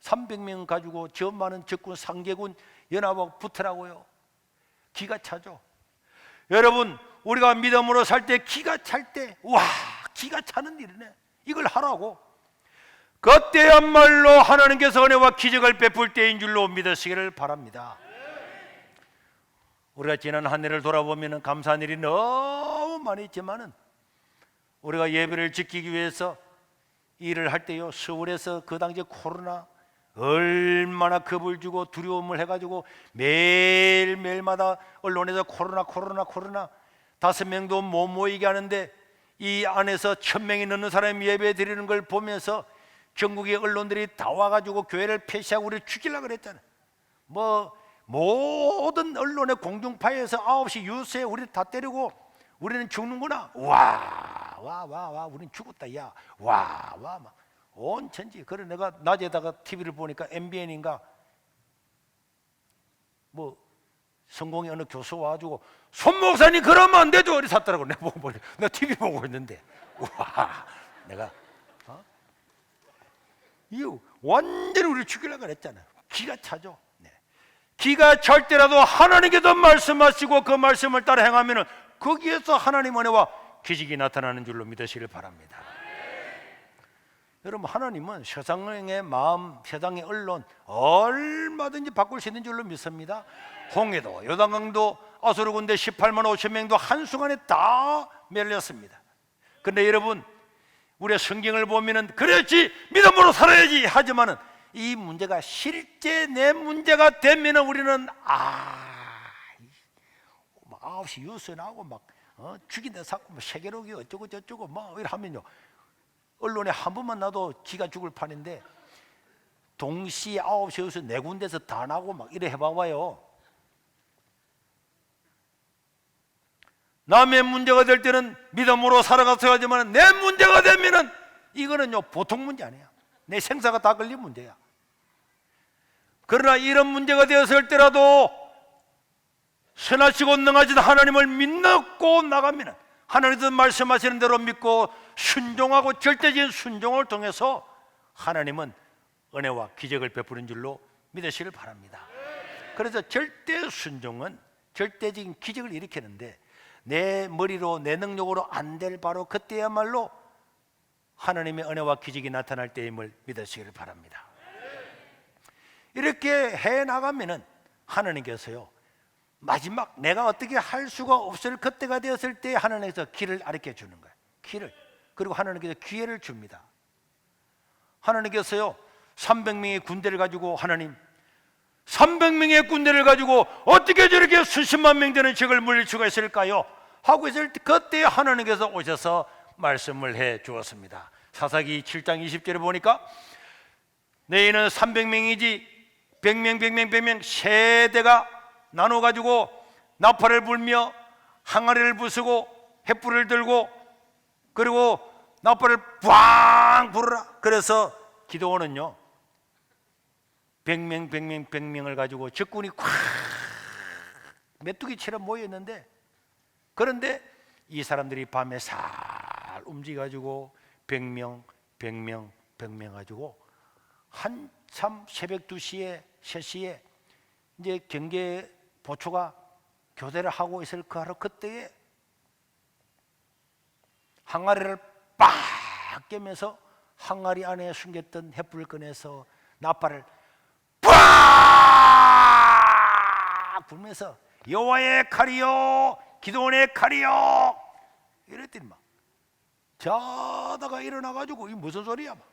300명 가지고 저 많은 적군 상계군 연합하고 붙으라고요. 기가 차죠. 여러분, 우리가 믿음으로 살 때 기가 찰 때 와, 기가 차는 일이네. 이걸 하라고. 그때야말로 하나님께서 은혜와 기적을 베풀 때인 줄로 믿으시기를 바랍니다. 우리가 지난 한 해를 돌아보면 감사한 일이 너무 많이 있지만은 우리가 예배를 지키기 위해서 일을 할 때요 서울에서 그 당시에 코로나 얼마나 겁을 주고 두려움을 해가지고 매일매일마다 언론에서 코로나 5명도 못 모이게 하는데 이 안에서 1,000명이 넘는 사람이 예배 드리는 걸 보면서 전국의 언론들이 다 와가지고 교회를 폐쇄하고 우리를 죽이려고 그랬잖아요. 뭐 모든 언론의 공중파에서 9시 뉴스에 우리를 다 때리고 우리는 죽는구나. 와 우리는 죽었다. 야 와 막 온 천지. 그래 내가 낮에다가 TV를 보니까 MBN인가 뭐 성공의 어느 교수 와가지고 손 목사님 그러면 안 되죠. 이리 샀더라고. 내가 보고 나 TV 보고 있는데 와 내가 이거 완전히 우리를 죽이려고 그랬잖아요. 기가 차죠. 네. 기가 찰 때라도 하나님께서 말씀하시고 그 말씀을 따라 행하면은 거기에서 하나님 은혜와 기적이 나타나는 줄로 믿으시길 바랍니다. 여러분, 하나님은 세상의 마음, 세상의 언론 얼마든지 바꿀 수 있는 줄로 믿습니다. 홍해도 요단강도 아수르 군대 18만 5천 명도 한순간에 다 멸렸습니다. 그런데 여러분, 우리가 성경을 보면은 그렇지 믿음으로 살아야지 하지만은 이 문제가 실제 내 문제가 되면은 우리는 9시 뉴스에 나오고 막 죽인다 사고 뭐 세계록이 어쩌고 저쩌고 뭐 이래 하면요 언론에 한 번만 나도 기가 죽을 판인데 동시에 9시에서 네 군데서 다 나고 막 이래 해봐봐요. 남의 문제가 될 때는 믿음으로 살아가서 하지만 내 문제가 되면은 이거는요 보통 문제 아니야. 내 생사가 다 걸린 문제야. 그러나 이런 문제가 되었을 때라도 선하시고 능하신 하나님을 믿고 나가면 하나님께서 말씀하시는 대로 믿고 순종하고 절대적인 순종을 통해서 하나님은 은혜와 기적을 베푸는 줄로 믿으시길 바랍니다. 그래서 절대 순종은 절대적인 기적을 일으키는데 내 머리로 내 능력으로 안 될 바로 그때야말로 하나님의 은혜와 기적이 나타날 때임을 믿으시길 바랍니다. 이렇게 해 나가면은 하나님께서요 마지막 내가 어떻게 할 수가 없을 그때가 되었을 때 하나님께서 길을 가르쳐 주는 거예요. 길을. 그리고 하나님께서 기회를 줍니다. 하나님께서요 300명의 군대를 가지고 하나님 300명의 군대를 가지고 어떻게 저렇게 수십만 명 되는 적을 물릴 수가 있을까요? 하고 있을 때 그때 하나님께서 오셔서 말씀을 해 주었습니다. 사사기 7장 20절에 보니까 너희는 300명이지 100명 세대가 나눠가지고 나팔을 불며 항아리를 부수고 횃불을 들고 그리고 나팔을 꽝 불어라. 그래서 기도원은요 100명을 가지고 적군이 콱 메뚜기처럼 모여있는데 그런데 이 사람들이 밤에 살 움직여가지고 100명 가지고 한참 새벽 2시에 3시에 이제 경계 보초가 교대를 하고 있을 그 하루 그때에 항아리를 빡 깨면서 항아리 안에 숨겼던 횃불을 꺼내서 나팔을 빡 불면서 여호와의 칼이요 기도원의 칼이요 이랬더니 막 자다가 일어나가지고 이 무슨 소리야 막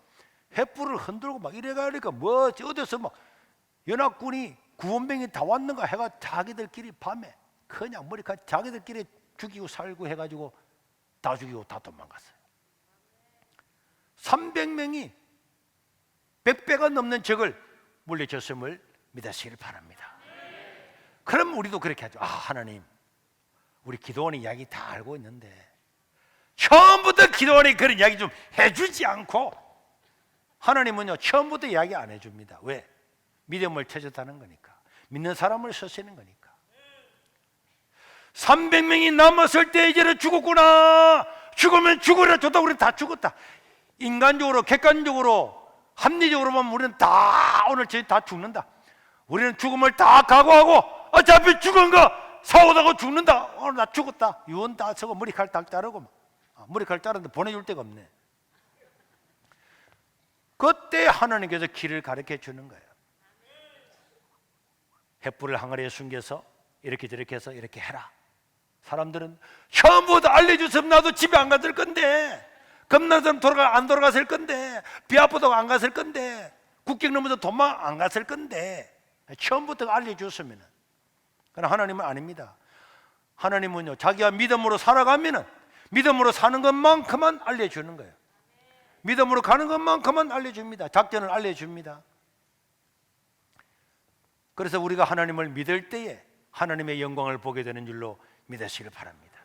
횃불을 흔들고 막 이래가니까 뭐 어디서 막 연합군이 구원병이 다 왔는가 해가 자기들끼리 밤에 그냥 머리카락 자기들끼리 죽이고 살고 해가지고 다 죽이고 다 도망갔어요. 300명이 100배가 넘는 적을 물리쳤음을 믿으시길 바랍니다. 그럼 우리도 그렇게 하죠. 아 하나님 우리 기도원의 이야기 다 알고 있는데 처음부터 기도원이 그런 이야기 좀 해주지 않고 하나님은요 처음부터 이야기 안 해줍니다. 왜? 믿음을 터졌다는 거니까 믿는 사람을 쓰시는 거니까 300명이 남았을 때 이제는 죽었구나 죽으면 죽으라 좋다 우리는 다 죽었다 인간적으로 객관적으로 합리적으로 보면 우리는 다 오늘 저희 다 죽는다 우리는 죽음을 다 각오하고 어차피 죽은 거 사고다가 죽는다 오늘 나 죽었다 유언 다 쓰고 머리칼 딱 자르고 머리칼 자르는데 보내줄 데가 없네. 그때 하나님께서 길을 가르쳐 주는 거예요. 횃불을 항아리에 숨겨서 이렇게 저렇게 해서 이렇게 해라. 사람들은 처음부터 알려줬으면 나도 집에 안 갔을 건데 겁나서 안 돌아갔을 건데 비 아프다고 안 갔을 건데 국경 넘어서 도망 안 갔을 건데 처음부터 알려줬으면 그러나 하나님은 아닙니다. 하나님은요 자기가 믿음으로 살아가면은 믿음으로 사는 것만큼만 알려주는 거예요. 믿음으로 가는 것만큼만 알려줍니다. 작전을 알려줍니다. 그래서 우리가 하나님을 믿을 때에 하나님의 영광을 보게 되는 줄로 믿으시길 바랍니다.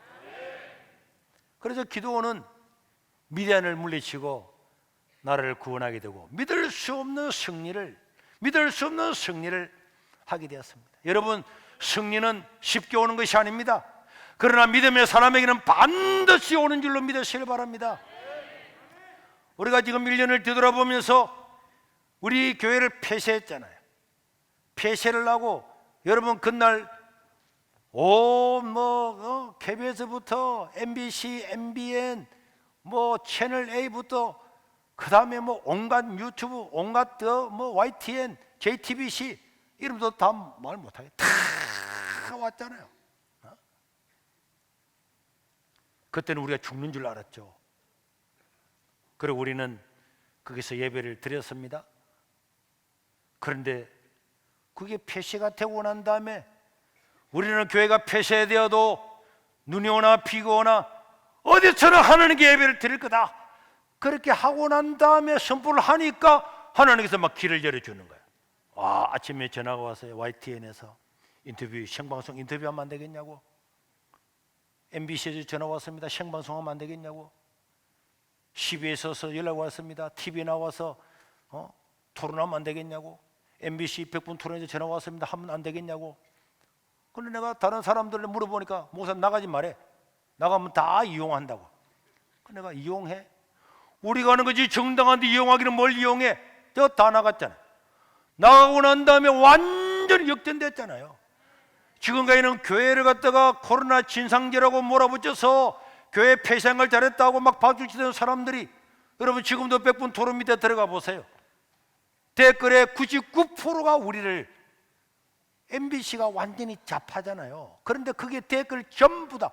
그래서 기도원은 미디안을 물리치고 나라를 구원하게 되고 믿을 수 없는 승리를 하게 되었습니다. 여러분 승리는 쉽게 오는 것이 아닙니다. 그러나 믿음의 사람에게는 반드시 오는 줄로 믿으시길 바랍니다. 우리가 지금 1년을 되돌아보면서 우리 교회를 폐쇄했잖아요. 폐쇄를 하고 여러분 그날 KBS부터 MBC, MBN, 채널 A부터 그 다음에 온갖 유튜브, 온갖 YTN, JTBC 이름도 다 말 못하게 다 왔잖아요. 그때는 우리가 죽는 줄 알았죠. 그리고 우리는 거기서 예배를 드렸습니다. 그런데 그게 폐쇄가 되고 난 다음에 우리는 교회가 폐쇄되어도 눈이 오나 비가 오나 어디서나 하나님께 예배를 드릴 거다. 그렇게 하고 난 다음에 선포를 하니까 하나님께서 막 길을 열어주는 거야. 아침에 전화가 왔어요. YTN에서 인터뷰, 생방송 인터뷰하면 안 되겠냐고. MBC에서 전화 왔습니다. 생방송하면 안 되겠냐고. CBS에서 연락 왔습니다. TV에 나와서 토론하면 안 되겠냐고. MBC 100분 토론에서 전화 왔습니다. 하면 안 되겠냐고. 근데 내가 다른 사람들을 물어보니까 목사님 나가지 말해. 나가면 다 이용한다고. 내가 이용해? 우리가 하는 거지 정당한데 이용하기는 뭘 이용해? 저 다 나갔잖아. 나가고 난 다음에 완전히 역전됐잖아요. 지금까지는 교회를 갖다가 코로나 진상제라고 몰아붙여서 교회 폐쇄를 잘했다고 막 봐주시던 사람들이, 여러분 지금도 100분 토론 밑에 들어가 보세요. 댓글에 99%가 우리를, MBC가 완전히 좌파잖아요. 그런데 그게 댓글 전부 다,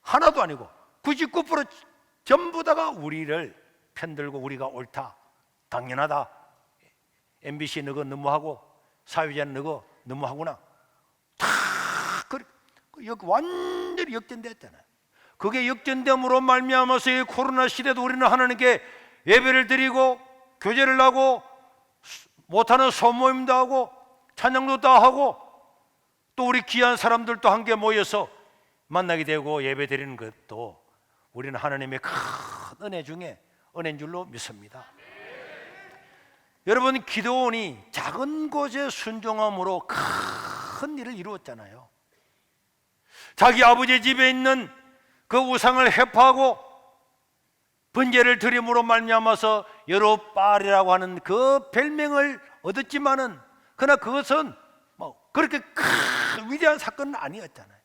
하나도 아니고 99% 전부 다가 우리를 편들고 우리가 옳다, 당연하다, MBC 너거 너무하고 사회자는 너거 너무하구나, 다 완전히 역전됐잖아요. 그게 역전됨으로 말미암아서 이 코로나 시대도 우리는 하나님께 예배를 드리고 교제를 하고 못하는 소모임도 하고 찬양도 다 하고 또 우리 귀한 사람들도 함께 모여서 만나게 되고 예배 드리는 것도 우리는 하나님의 큰 은혜 중에 은혜인 줄로 믿습니다. 여러분, 기드온이 작은 곳에 순종함으로 큰 일을 이루었잖아요. 자기 아버지 집에 있는 그 우상을 회파하고 번제를 드림으로 말미암아서 여룻바알이라고 하는 그 별명을 얻었지만은, 그러나 그것은 뭐 그렇게 큰 위대한 사건은 아니었잖아요.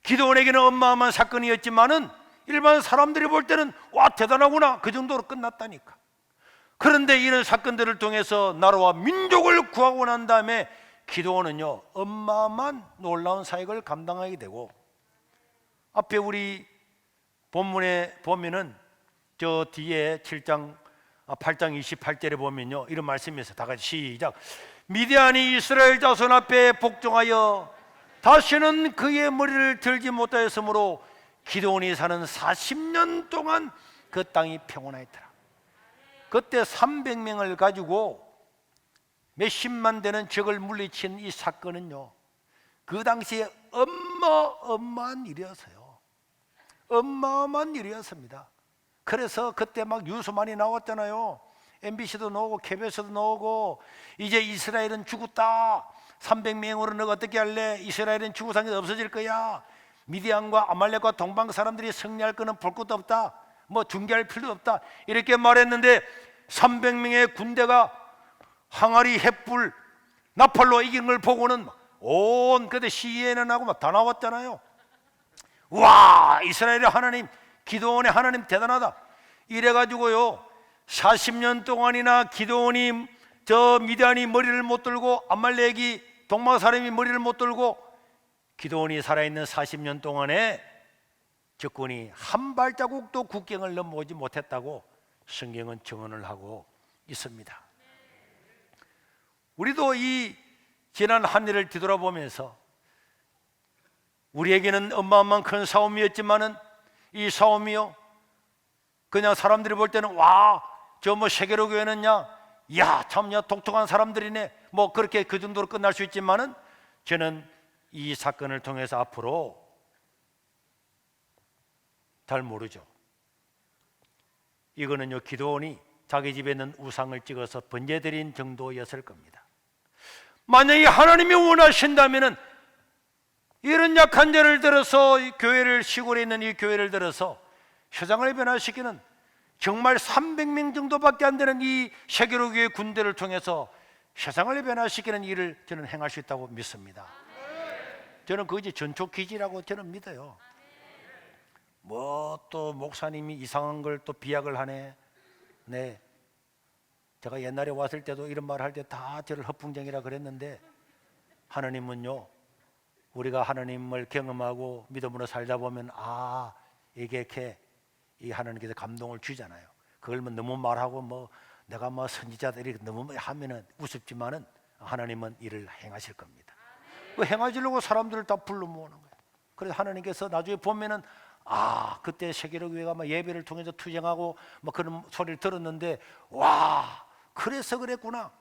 기드온에게는 어마어마한 사건이었지만은 일반 사람들이 볼 때는 와 대단하구나, 그 정도로 끝났다니까. 그런데 이런 사건들을 통해서 나라와 민족을 구하고 난 다음에 기드온은요 어마어마한 놀라운 사역을 감당하게 되고, 앞에 우리 본문에 보면은 저 뒤에 8장 28절에 보면요 이런 말씀이 있어요. 다 같이 시작. 미디안이 이스라엘 자손 앞에 복종하여 다시는 그의 머리를 들지 못하였으므로 기드온이 사는 40년 동안 그 땅이 평온하였더라. 그때 300명을 가지고 몇십만 되는 적을 물리친 이 사건은요 그 당시에 어마어마한 일이었어요. 어마어마한 일이었습니다. 그래서 그때 막 뉴스 많이 나왔잖아요. MBC도 나오고 KBS도 나오고, 이제 이스라엘은 죽었다, 300명으로 너가 어떻게 할래? 이스라엘은 죽으상이 없어질 거야. 미디안과 아말렉과 동방 사람들이 승리할 거는 볼 것도 없다, 뭐 중계할 필요도 없다, 이렇게 말했는데 300명의 군대가 항아리, 횃불, 나팔로 이긴 걸 보고는 온 그때 CNN하고 막 다 나왔잖아요. 와, 이스라엘의 하나님, 기드온의 하나님 대단하다. 이래가지고요 40년 동안이나 기드온이 저 미디안이 머리를 못 들고 아말렉이 동방 사람이 머리를 못 들고 기드온이 살아있는 40년 동안에 적군이 한 발자국도 국경을 넘어오지 못했다고 성경은 증언을 하고 있습니다. 우리도 이 지난 한 해를 뒤돌아보면서 우리에게는 어마어마한 큰 싸움이었지만은 이 싸움이요 그냥 사람들이 볼 때는 와, 저 뭐 세계로 교회는 야 참 독특한 사람들이네, 뭐 그렇게 그 정도로 끝날 수 있지만은 저는 이 사건을 통해서 앞으로 잘 모르죠. 이거는요 기드온이 자기 집에 있는 우상을 찍어서 번제드린 정도였을 겁니다. 만약에 하나님이 원하신다면은 이런 약한 자를 들어서 교회를, 시골에 있는 이 교회를 들어서 세상을 변화시키는 정말 300명 정도밖에 안 되는 이 세계로 교회 군대를 통해서 세상을 변화시키는 일을 저는 행할 수 있다고 믿습니다. 저는 그것이 전초기지라고 저는 믿어요. 뭐 또 목사님이 이상한 걸 또 비약을 하네. 네, 제가 옛날에 왔을 때도 이런 말 할 때 다 저를 허풍쟁이라 그랬는데, 하나님은요 우리가 하나님을 경험하고 믿음으로 살다 보면 이게 이렇게 이 하나님께서 감동을 주잖아요. 그걸 뭐 너무 말하고 뭐 내가 뭐 선지자들이 너무 하면은 우습지만은 하나님은 일을 행하실 겁니다. 그 행하시려고 사람들을 다 불러 모으는 거예요. 그래서 하나님께서 나중에 보면은 그때 세계로 교회가 막 예배를 통해서 투쟁하고 뭐 그런 소리를 들었는데 와, 그래서 그랬구나.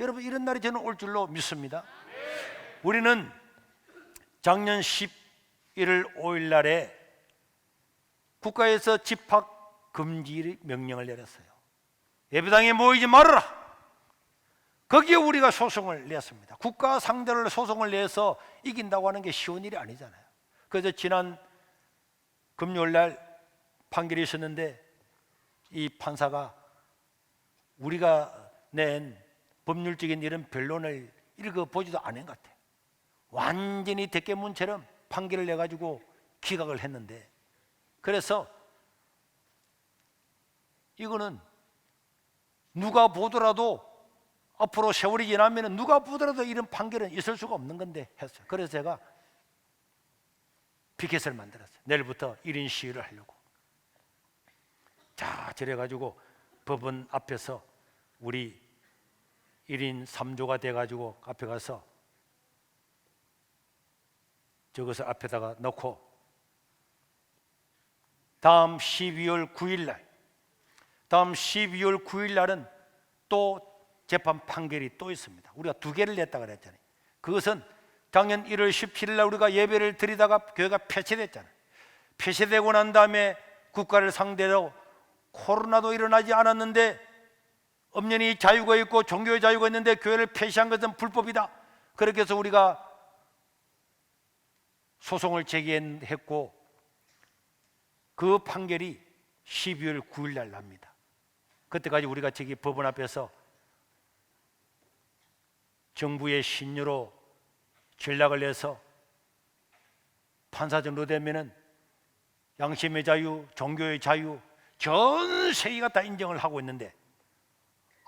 여러분, 이런 날이 저는 올 줄로 믿습니다. 우리는 작년 11월 5일 날에 국가에서 집합 금지 명령을 내렸어요. 예배당에 모이지 말아라. 거기에 우리가 소송을 냈습니다. 국가 상대로 소송을 내서 이긴다고 하는 게 쉬운 일이 아니잖아요. 그래서 지난 금요일 날 판결이 있었는데 이 판사가 우리가 낸 법률적인 이런 변론을 읽어보지도 않은 것 같아요. 완전히 대깨문처럼 판결을 내가지고 기각을 했는데, 그래서 이거는 누가 보더라도 앞으로 세월이 지나면 누가 보더라도 이런 판결은 있을 수가 없는 건데 했어요. 그래서 제가 피켓을 만들었어요. 내일부터 1인 시위를 하려고. 자, 저래가지고 법원 앞에서 우리 1인 3조가 돼가지고 앞에 가서 저것을 앞에다가 넣고 다음 12월 9일 날은 또 재판 판결이 또 있습니다. 우리가 2개를 냈다 그랬잖아요. 그것은 작년 1월 17일 날 우리가 예배를 드리다가 교회가 폐쇄됐잖아요. 폐쇄되고 난 다음에 국가를 상대로 코로나도 일어나지 않았는데 엄연히 자유가 있고 종교의 자유가 있는데 교회를 폐쇄한 것은 불법이다. 그렇게 해서 우리가 소송을 제기했고 그 판결이 12월 9일 날 납니다. 그때까지 우리가 저기 법원 앞에서 정부의 신유로 전략을 내서 판사 정도 되면은 양심의 자유, 종교의 자유 전 세계가 다 인정을 하고 있는데,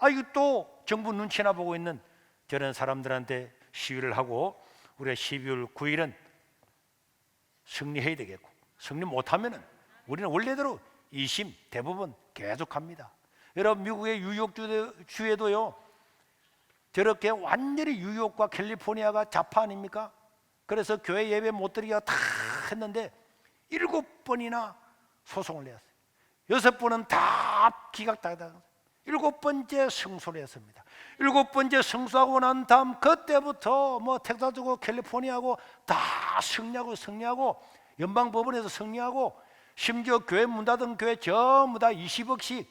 이거 또 정부 눈치나 보고 있는 저런 사람들한테 시위를 하고 우리가 12월 9일은 승리해야 되겠고, 승리 못하면은 우리는 원래대로 2심 대법원 계속합니다. 여러분, 미국의 뉴욕주에도요 저렇게 완전히 뉴욕과 캘리포니아가 좌파 아닙니까? 그래서 교회 예배 못 드리기가 다 했는데 7번이나 소송을 냈어요. 6번은 다 기각당했어요. 7번째 승소를 했습니다. 7번째 승소하고 난 다음 그때부터 뭐 텍사스고 캘리포니아고 다 승리하고 연방법원에서 승리하고, 심지어 교회 문 닫은 교회 전부 다 20억씩,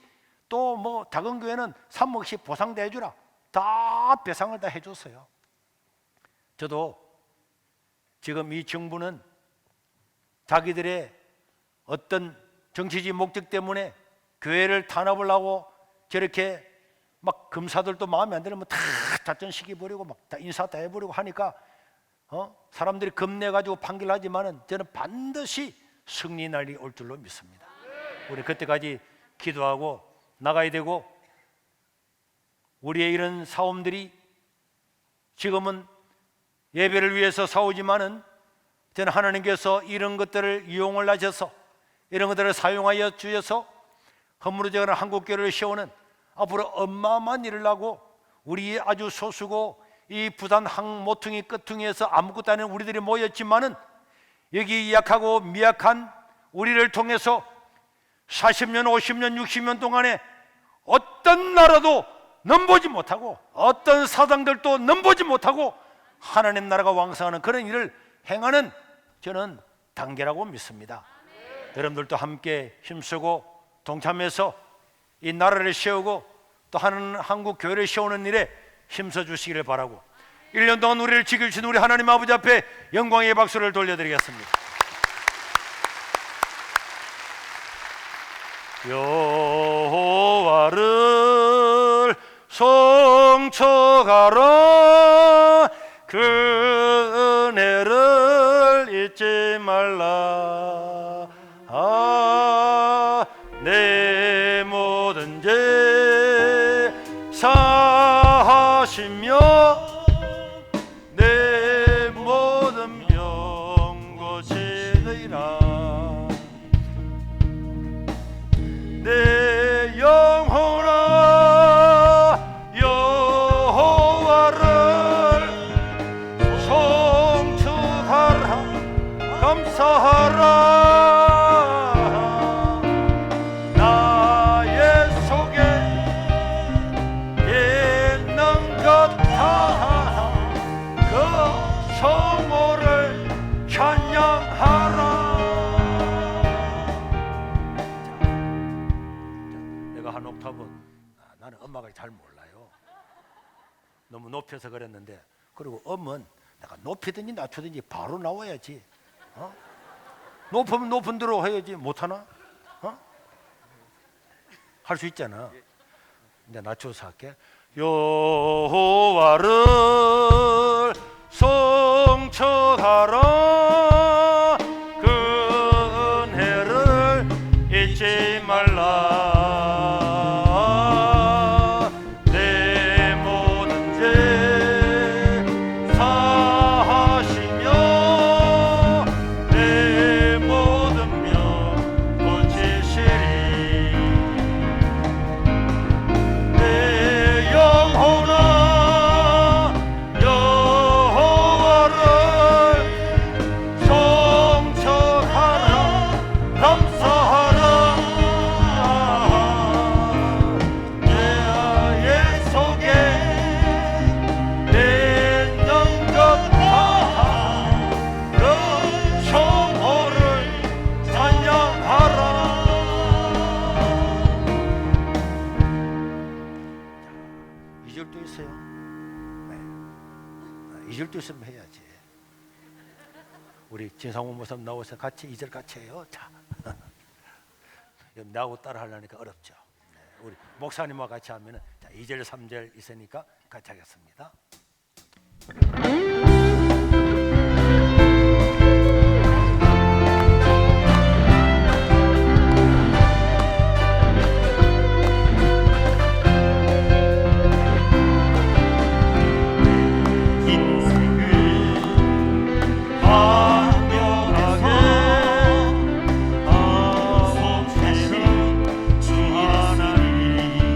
또 뭐 작은 교회는 3억씩 보상도 해주라, 다 배상을 다 해줬어요. 저도 지금 이 정부는 자기들의 어떤 정치적 목적 때문에 교회를 탄압을 하고 저렇게 막 검사들도 마음에 안 들면 다 작전시켜버리고 막 다 인사 다 해버리고 하니까 사람들이 겁내가지고 판결하지만은 저는 반드시 승리 날이 올 줄로 믿습니다. 우리 그때까지 기도하고 나가야 되고, 우리의 이런 싸움들이 지금은 예배를 위해서 싸우지만은 저는 하나님께서 이런 것들을 이용을 하셔서 이런 것들을 사용하여 주셔서 허물어져가는 한국교회를 세우는 앞으로 어마어마한 일을 하고, 우리 아주 소수고 이 부산 항모퉁이 끝퉁이에서 아무것도 아닌 우리들이 모였지만은 여기 약하고 미약한 우리를 통해서 40년, 50년, 60년 동안에 어떤 나라도 넘보지 못하고 어떤 사상들도 넘보지 못하고 하나님 나라가 왕성하는 그런 일을 행하는 저는 단계라고 믿습니다. 여러분들도 함께 힘쓰고 동참해서 이 나라를 세우고 또 한국 교회를 세우는 일에 힘써 주시기를 바라고, 1년 동안 우리를 지켜주신 우리 하나님 아버지 앞에 영광의 박수를 돌려드리겠습니다. 여호와를 송축하라, 그 은혜를 잊지 말라. 내 모든 죄 사하시며 내 모든 병 고치리라. 내 영혼아 여호와를 송축하라, 감사하라. 나의 속에 찬양하라. 내가 한 옥타브, 나는 음악을 잘 몰라요. 너무 높여서 그랬는데, 그리고 음은 내가 높이든지 낮추든지 바로 나와야지. 높으면 높은 대로 해야지. 못하나? 할 수 있잖아. 이제 낮춰서 할게. 여호와를 송축하라. 그 은혜를 잊지 말라. 내 모든 죄 사하시며 내 모든 명 고치시리. 내 영혼아 여호와를 송축하라. 감사하라. 내 아예 속에 있는 것 다 영혼을 찬양하라. 2절도 있어요. 네. 2절도 있으면 해야지. 우리 진상훈 모습 나오셔서 같이 2절 같이 해요. 자, 나하고 따라 하려니까 어렵죠. 네. 우리 목사님과 같이 하면은 자, 2절 3절 있으니까 같이 하겠습니다.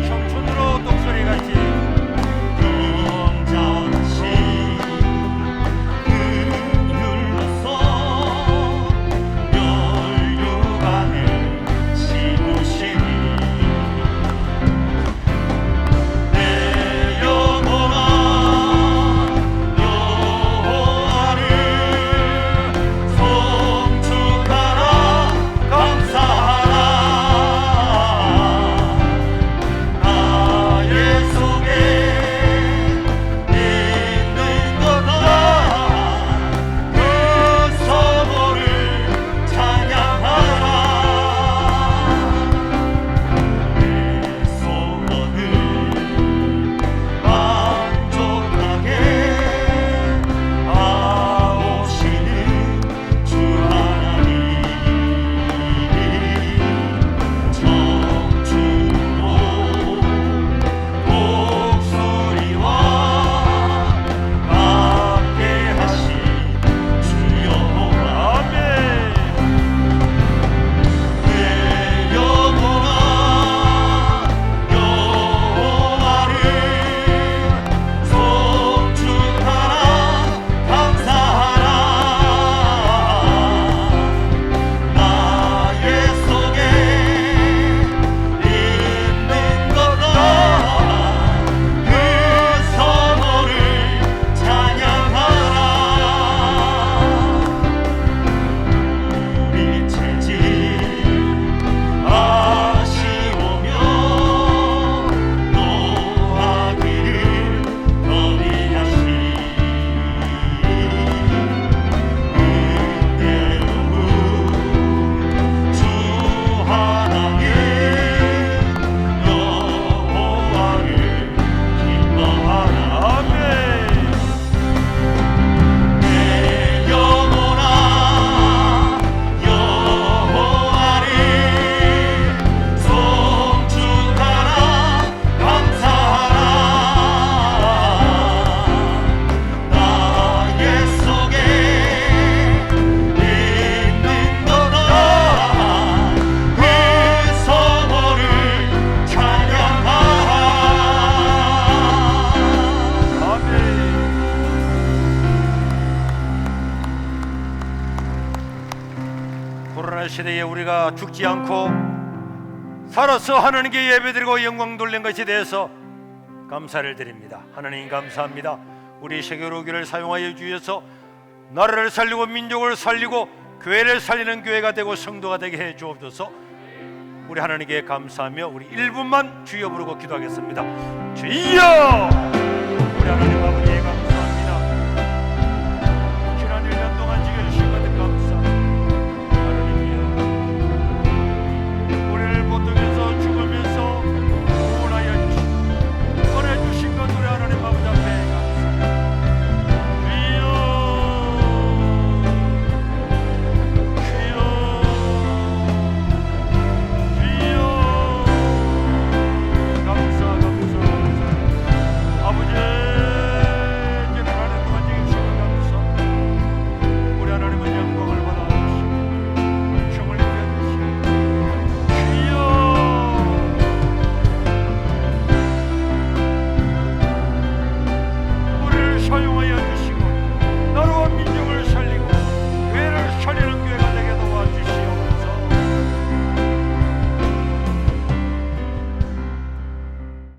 청춘으로 독수리 같이 시대에 우리가 죽지 않고 살아서 하나님께 예배드리고 영광 돌린 것에 대해서 감사를 드립니다. 하나님 감사합니다. 우리 세계로기를 사용하여 주셔서 나라를 살리고 민족을 살리고 교회를 살리는 교회가 되고 성도가 되게 해 주옵소서. 우리 하나님께 감사하며 우리 1분만 주여 부르고 기도하겠습니다. 주여! 우리 하나님 아버지